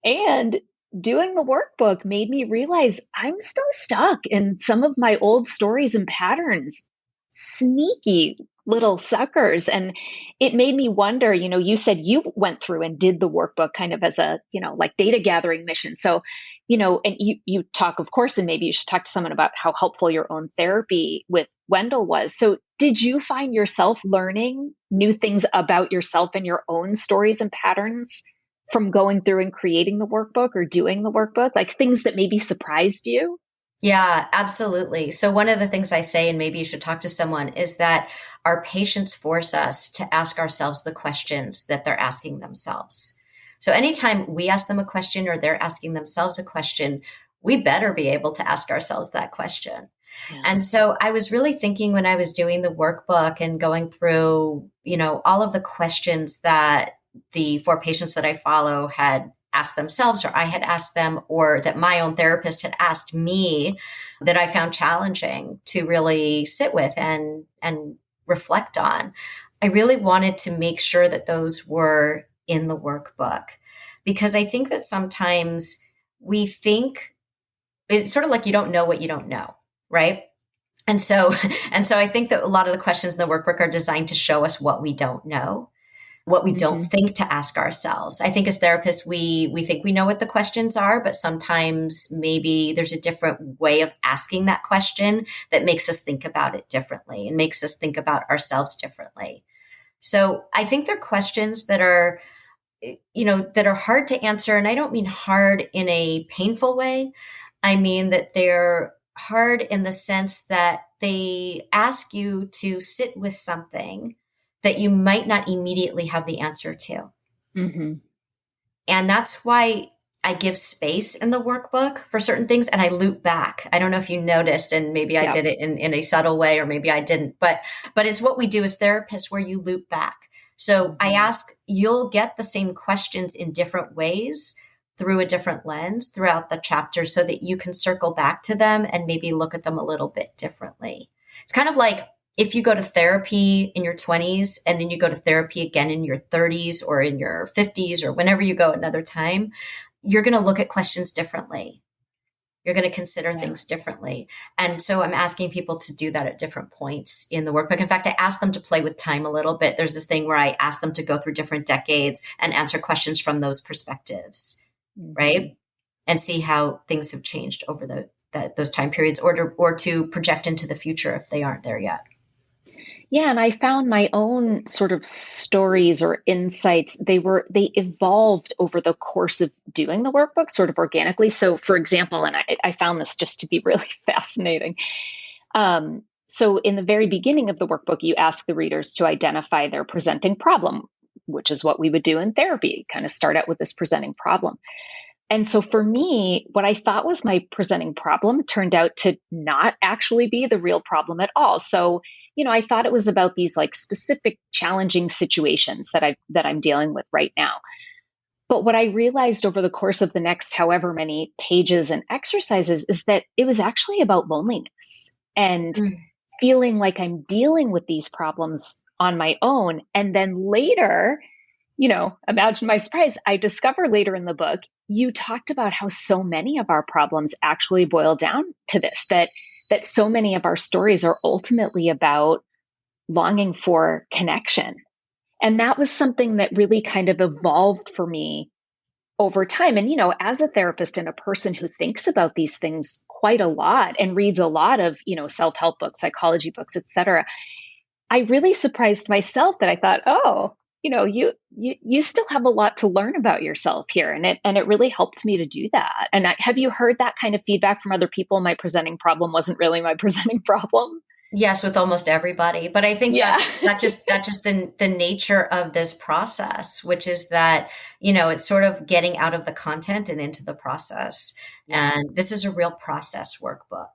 Speaker 5: And doing the workbook made me realize I'm still stuck in some of my old stories and patterns. Sneaky little suckers. And it made me wonder, you said you went through and did the workbook kind of as a, like data gathering mission. So, and you talk, of course, and maybe you should talk to someone about how helpful your own therapy with Wendell was. So did you find yourself learning new things about yourself and your own stories and patterns from going through and creating the workbook or doing the workbook? Like things that maybe surprised you?
Speaker 1: Yeah, absolutely. So one of the things I say, and maybe you should talk to someone, is that our patients force us to ask ourselves the questions that they're asking themselves. So anytime we ask them a question or they're asking themselves a question, we better be able to ask ourselves that question.
Speaker 5: Yeah.
Speaker 1: And so I was really thinking when I was doing the workbook and going through, all of the questions that the 4 patients that I follow had asked themselves, or I had asked them, or that my own therapist had asked me, that I found challenging to really sit with and reflect on. I really wanted to make sure that those were in the workbook, because I think that sometimes we think it's sort of like you don't know what you don't know, right? And so I think that a lot of the questions in the workbook are designed to show us what we don't know, what we don't think to ask ourselves. I think as therapists, we think we know what the questions are, but sometimes maybe there's a different way of asking that question that makes us think about it differently and makes us think about ourselves differently. So I think they're questions that are, that are hard to answer. And I don't mean hard in a painful way. I mean that they're hard in the sense that they ask you to sit with something that you might not immediately have the answer to.
Speaker 5: Mm-hmm.
Speaker 1: And that's why I give space in the workbook for certain things, and I loop back. I don't know if you noticed, and maybe I did it in a subtle way, or maybe I didn't, but it's what we do as therapists, where you loop back. So I ask, you'll get the same questions in different ways through a different lens throughout the chapter, so that you can circle back to them and maybe look at them a little bit differently. It's kind of like if you go to therapy in your 20s and then you go to therapy again in your 30s or in your 50s or whenever you go another time, you're going to look at questions differently. You're going to consider things differently. And so I'm asking people to do that at different points in the workbook. In fact, I asked them to play with time a little bit. There's this thing where I ask them to go through different decades and answer questions from those perspectives, right? And see how things have changed over those time periods, or to project into the future if they aren't there yet.
Speaker 5: Yeah. And I found my own sort of stories or insights, they evolved over the course of doing the workbook sort of organically. So for example, and I found this just to be really fascinating. So in the very beginning of the workbook, you ask the readers to identify their presenting problem, which is what we would do in therapy, kind of start out with this presenting problem. And so for me, what I thought was my presenting problem turned out to not actually be the real problem at all. So, I thought it was about these like specific challenging situations that I'm dealing with right now. But what I realized over the course of the next however many pages and exercises is that it was actually about loneliness and feeling like I'm dealing with these problems on my own. And then later, imagine my surprise, I discover later in the book, you talked about how so many of our problems actually boil down to this, that so many of our stories are ultimately about longing for connection. And that was something that really kind of evolved for me over time. And, as a therapist and a person who thinks about these things quite a lot and reads a lot of, self-help books, psychology books, et cetera, I really surprised myself that I thought, oh, you still have a lot to learn about yourself here. And it really helped me to do that. And have you heard that kind of feedback from other people? My presenting problem wasn't really my presenting problem.
Speaker 1: Yes, with almost everybody. But I think that's just the nature of this process, which is that, it's sort of getting out of the content and into the process. And this is a real process workbook.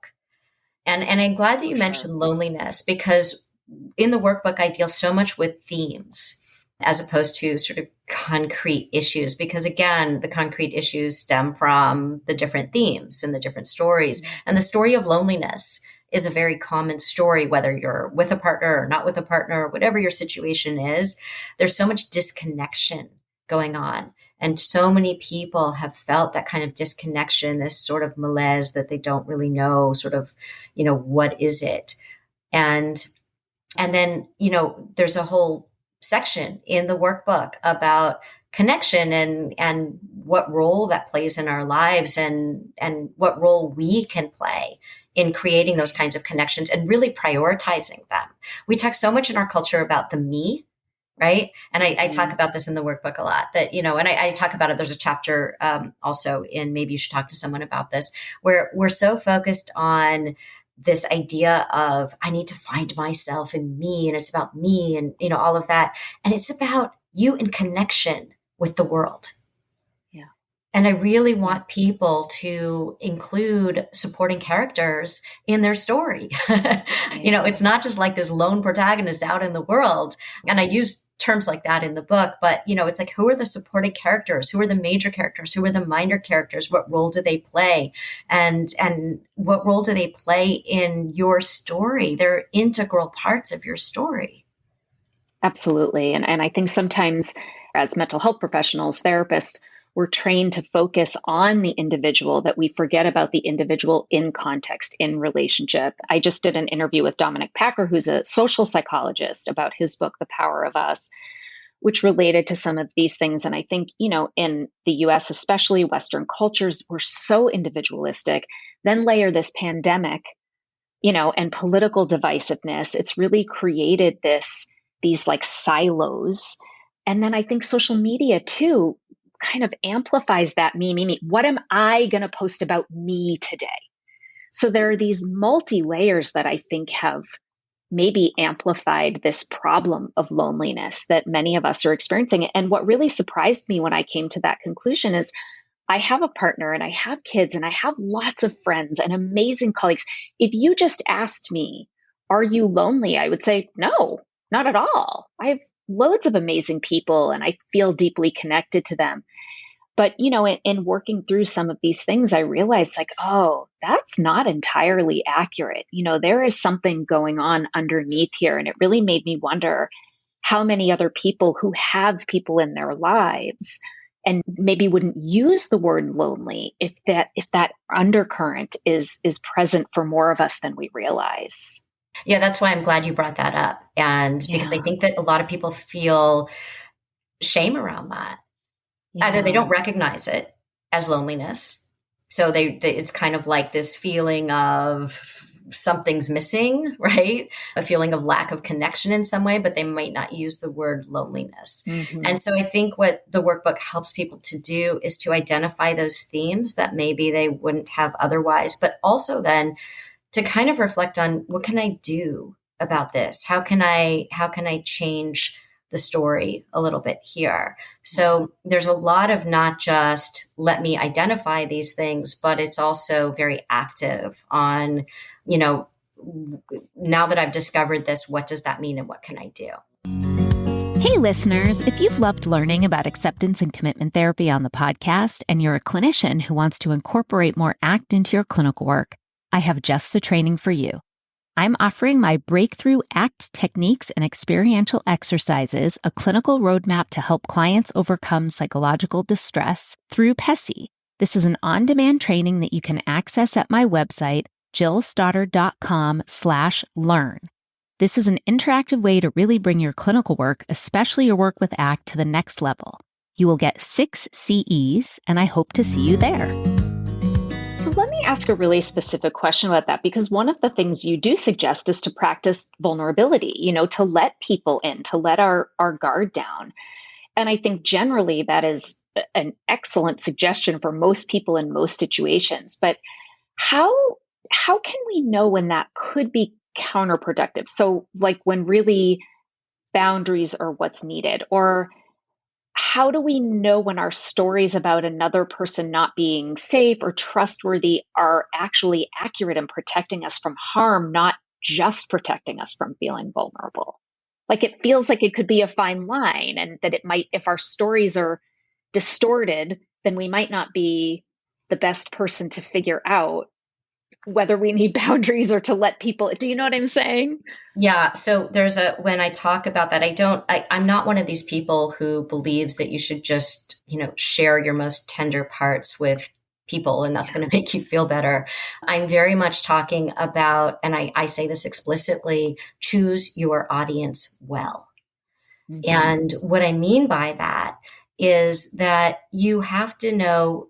Speaker 1: And I'm glad that you mentioned loneliness, because in the workbook, I deal so much with themes as opposed to sort of concrete issues, because again, the concrete issues stem from the different themes and the different stories. And the story of loneliness is a very common story, whether you're with a partner or not with a partner, whatever your situation is. There's so much disconnection going on. And so many people have felt that kind of disconnection, this sort of malaise that they don't really know, sort of, what is it? And then, there's a whole section in the workbook about connection and what role that plays in our lives and what role we can play in creating those kinds of connections and really prioritizing them. We talk so much in our culture about the me right? And I talk about this in the workbook a lot, that, and I talk about it. There's a chapter also in Maybe You Should Talk to Someone About This, where we're so focused on this idea of, I need to find myself and me, and it's about me and, all of that. And it's about you in connection with the world.
Speaker 5: Yeah.
Speaker 1: And I really want people to include supporting characters in their story. It's not just like this lone protagonist out in the world. And I use terms like that in the book, but it's like, who are the supporting characters? Who are the major characters? Who are the minor characters? What role do they play? And what role do they play in your story? They're integral parts of your story.
Speaker 5: Absolutely. And I think sometimes as mental health professionals, therapists, we're trained to focus on the individual, that we forget about the individual in context, in relationship. I just did an interview with Dominic Packer, who's a social psychologist, about his book, The Power of Us, which related to some of these things. And I think, in the US, especially Western cultures, we're so individualistic. Then layer this pandemic, and political divisiveness. It's really created these like silos. And then I think social media too kind of amplifies that me. What am I going to post about me today? So there are these multi-layers that I think have maybe amplified this problem of loneliness that many of us are experiencing. And what really surprised me when I came to that conclusion is, I have a partner and I have kids and I have lots of friends and amazing colleagues. If you just asked me, are you lonely? I would say, no, not at all. I have loads of amazing people and I feel deeply connected to them. But, in working through some of these things, I realized like, oh, that's not entirely accurate. There is something going on underneath here. And it really made me wonder how many other people who have people in their lives and maybe wouldn't use the word lonely if that undercurrent is present for more of us than we realize.
Speaker 1: Yeah, that's why I'm glad you brought that up. And because I think that a lot of people feel shame around that. Yeah. Either they don't recognize it as loneliness. So it's kind of like this feeling of something's missing, right? A feeling of lack of connection in some way, but they might not use the word loneliness. Mm-hmm. And so I think what the workbook helps people to do is to identify those themes that maybe they wouldn't have otherwise, but also then to kind of reflect on, what can I do about this? How can I change the story a little bit here? So there's a lot of not just let me identify these things, but it's also very active on, now that I've discovered this, what does that mean and what can I do?
Speaker 4: Hey, listeners, if you've loved learning about acceptance and commitment therapy on the podcast and you're a clinician who wants to incorporate more ACT into your clinical work, I have just the training for you. I'm offering my Breakthrough ACT Techniques and Experiential Exercises, a clinical roadmap to help clients overcome psychological distress through PESI. This is an on-demand training that you can access at my website, jillstoddard.com/learn. This is an interactive way to really bring your clinical work, especially your work with ACT, to the next level. You will get 6 CEs, and I hope to see you there.
Speaker 5: So let me ask a really specific question about that, because one of the things you do suggest is to practice vulnerability, to let people in, to let our guard down. And I think generally that is an excellent suggestion for most people in most situations. But how can we know when that could be counterproductive? So like when really boundaries are what's needed, or how do we know when our stories about another person not being safe or trustworthy are actually accurate in protecting us from harm, not just protecting us from feeling vulnerable? Like it feels like it could be a fine line, and that it might, if our stories are distorted, then we might not be the best person to figure out whether we need boundaries or to let people. Do you know what I'm saying?
Speaker 1: Yeah. So when I talk about that, I'm not one of these people who believes that you should just, share your most tender parts with people and that's going to make you feel better. I'm very much talking about, and I say this explicitly, choose your audience well. Mm-hmm. And what I mean by that is that you have to know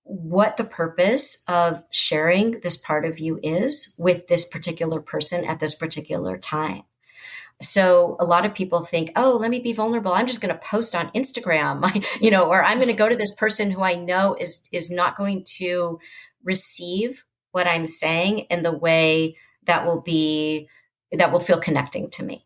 Speaker 1: what the purpose of sharing this part of you is with this particular person at this particular time. So a lot of people think, oh, let me be vulnerable. I'm just going to post on Instagram, or I'm going to go to this person who I know is not going to receive what I'm saying in the way that will feel connecting to me,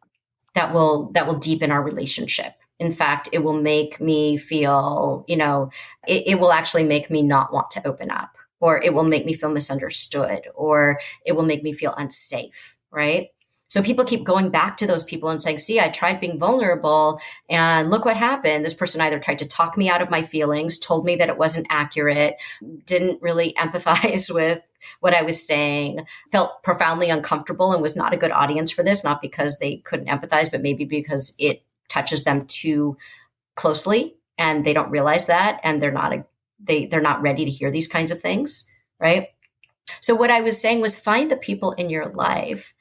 Speaker 1: that will deepen our relationship. In fact, it will make me feel, it will actually make me not want to open up, or it will make me feel misunderstood, or it will make me feel unsafe, right? So people keep going back to those people and saying, see, I tried being vulnerable and look what happened. This person either tried to talk me out of my feelings, told me that it wasn't accurate, didn't really empathize with what I was saying, felt profoundly uncomfortable and was not a good audience for this, not because they couldn't empathize, but maybe because it touches them too closely and they don't realize that. And they're not ready to hear these kinds of things. Right. So what I was saying was, find the people in your life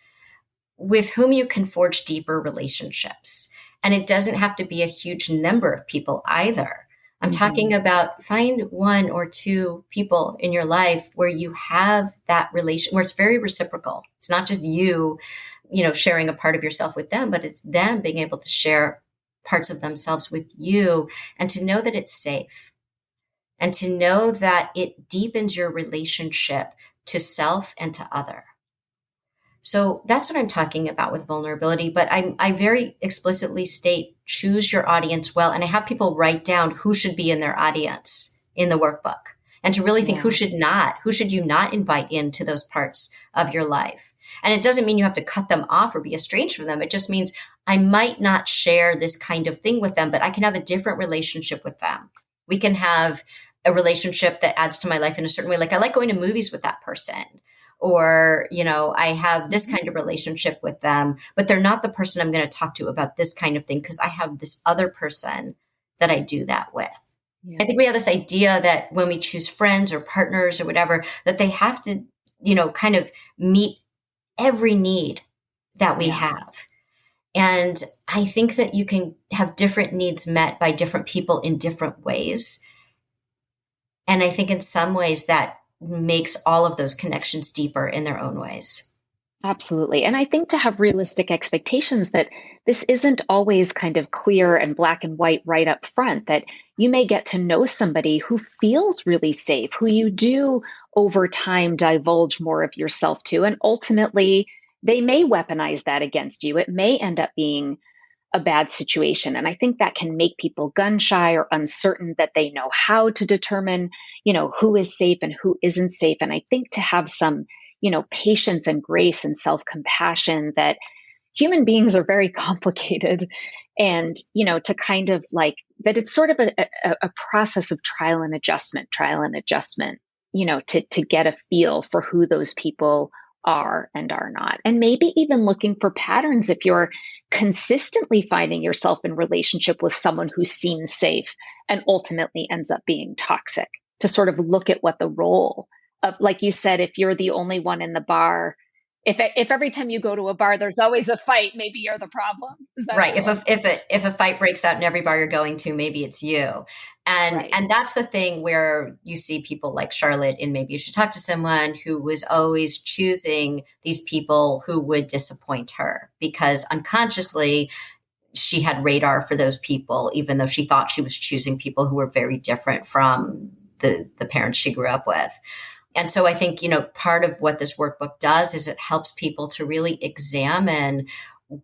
Speaker 1: with whom you can forge deeper relationships. And it doesn't have to be a huge number of people either. I'm talking about, find one or two people in your life where you have that relation, where it's very reciprocal. It's not just you, sharing a part of yourself with them, but it's them being able to share parts of themselves with you, and to know that it's safe, and to know that it deepens your relationship to self and to other. So that's what I'm talking about with vulnerability. But I very explicitly state, choose your audience well. And I have people write down who should be in their audience in the workbook, and to really think who should you not invite into those parts of your life. And it doesn't mean you have to cut them off or be estranged from them. It just means I might not share this kind of thing with them, but I can have a different relationship with them. We can have a relationship that adds to my life in a certain way. Like, I like going to movies with that person. Or, I have this kind of relationship with them, but they're not the person I'm going to talk to about this kind of thing, because I have this other person that I do that with. Yeah. I think we have this idea that when we choose friends or partners or whatever, that they have to, kind of meet every need that we have. And I think that you can have different needs met by different people in different ways. And I think in some ways that makes all of those connections deeper in their own ways.
Speaker 5: Absolutely. And I think to have realistic expectations that this isn't always kind of clear and black and white right up front, that you may get to know somebody who feels really safe, who you do over time divulge more of yourself to, and ultimately they may weaponize that against you. It may end up being a bad situation. And I think that can make people gun shy or uncertain that they know how to determine, who is safe and who isn't safe. And I think to have some, patience and grace and self-compassion, that human beings are very complicated, and, to kind of like that it's sort of a process of trial and adjustment, to get a feel for who those people are and are not. And maybe even looking for patterns if you're consistently finding yourself in relationship with someone who seems safe and ultimately ends up being toxic, to sort of look at what the role of, like you said, if you're the only one in the bar, if every time you go to a bar there's always a fight, maybe you're the problem. Is that
Speaker 1: right? If a fight breaks out in every bar you're going to, maybe it's you. And that's the thing where you see people like Charlotte in Maybe You Should Talk to Someone, who was always choosing these people who would disappoint her, because unconsciously she had radar for those people, even though she thought she was choosing people who were very different from the parents she grew up with. And so I think, part of what this workbook does is it helps people to really examine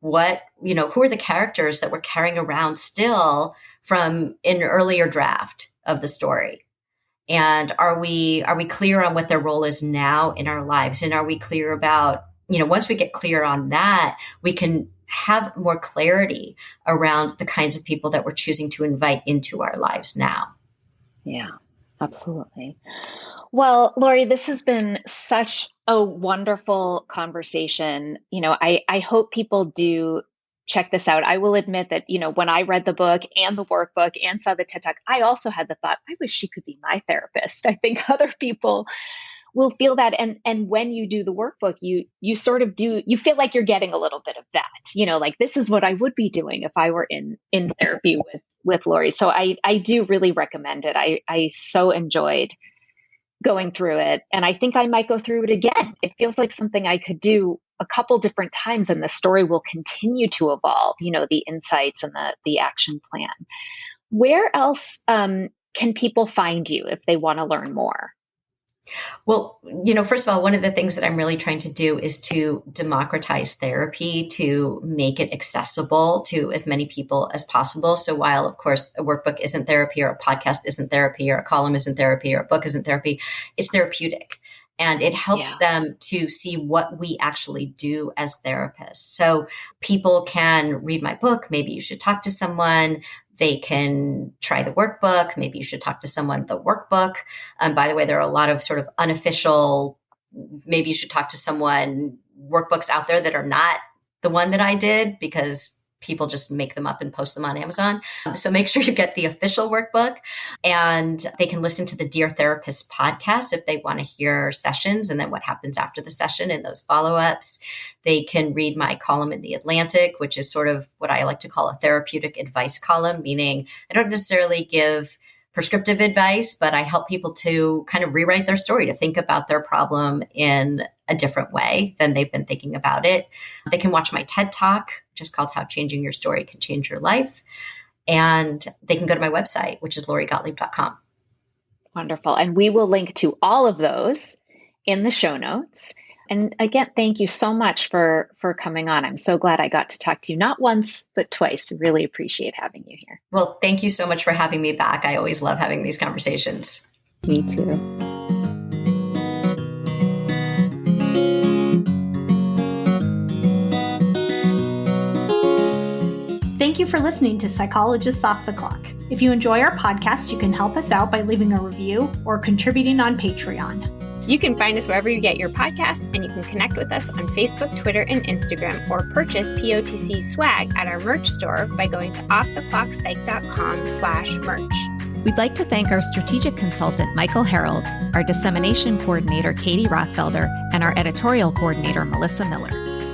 Speaker 1: who are the characters that we're carrying around still from an earlier draft of the story. And are we clear on what their role is now in our lives? And are we clear about, once we get clear on that, we can have more clarity around the kinds of people that we're choosing to invite into our lives now.
Speaker 5: Yeah, absolutely. Well, Lori, this has been such a wonderful conversation. I hope people do check this out. I will admit that, when I read the book and the workbook and saw the TED Talk, I also had the thought, I wish she could be my therapist. I think other people will feel that. And when you do the workbook, you sort of you feel like you're getting a little bit of that, like this is what I would be doing if I were in therapy with Lori. So I do really recommend it. I so enjoyed going through it. And I think I might go through it again. It feels like something I could do a couple different times and the story will continue to evolve, the insights and the action plan. Where else can people find you if they want to learn more?
Speaker 1: Well, first of all, one of the things that I'm really trying to do is to democratize therapy, to make it accessible to as many people as possible. So while, of course, a workbook isn't therapy, or a podcast isn't therapy, or a column isn't therapy, or a book isn't therapy, it's therapeutic. And it helps them to see what we actually do as therapists. So people can read my book. Maybe you should talk to someone. They can try the workbook. Maybe you should talk to someone, the workbook. By the way, there are a lot of sort of unofficial, maybe you should talk to someone workbooks out there that are not the one that I did, because people just make them up and post them on Amazon. So make sure you get the official workbook, and they can listen to the Dear Therapist podcast if they want to hear sessions and then what happens after the session and those follow-ups. They can read my column in The Atlantic, which is sort of what I like to call a therapeutic advice column, meaning I don't necessarily give prescriptive advice, but I help people to kind of rewrite their story, to think about their problem in a different way than they've been thinking about it. They can watch my TED Talk, which is called How Changing Your Story Can Change Your Life. And they can go to my website, which is lorigottlieb.com.
Speaker 5: Wonderful. And we will link to all of those in the show notes. And again, thank you so much for coming on. I'm so glad I got to talk to you, not once, but twice. Really appreciate having you here.
Speaker 1: Well, thank you so much for having me back. I always love having these conversations.
Speaker 5: Me too.
Speaker 2: Thank you for listening to Psychologists Off the Clock. If you enjoy our podcast, you can help us out by leaving a review or contributing on Patreon.
Speaker 3: You can find us wherever you get your podcasts, and you can connect with us on Facebook, Twitter, and Instagram, or purchase POTC swag at our merch store by going to offtheclockpsych.com/merch.
Speaker 4: We'd like to thank our strategic consultant, Michael Harold, our dissemination coordinator, Katie Rothfelder, and our editorial coordinator, Melissa Miller.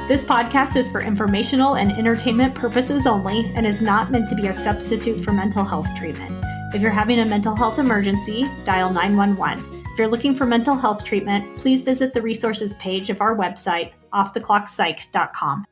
Speaker 2: This podcast is for informational and entertainment purposes only and is not meant to be a substitute for mental health treatment. If you're having a mental health emergency, dial 911. If you're looking for mental health treatment, please visit the resources page of our website, offtheclockpsych.com.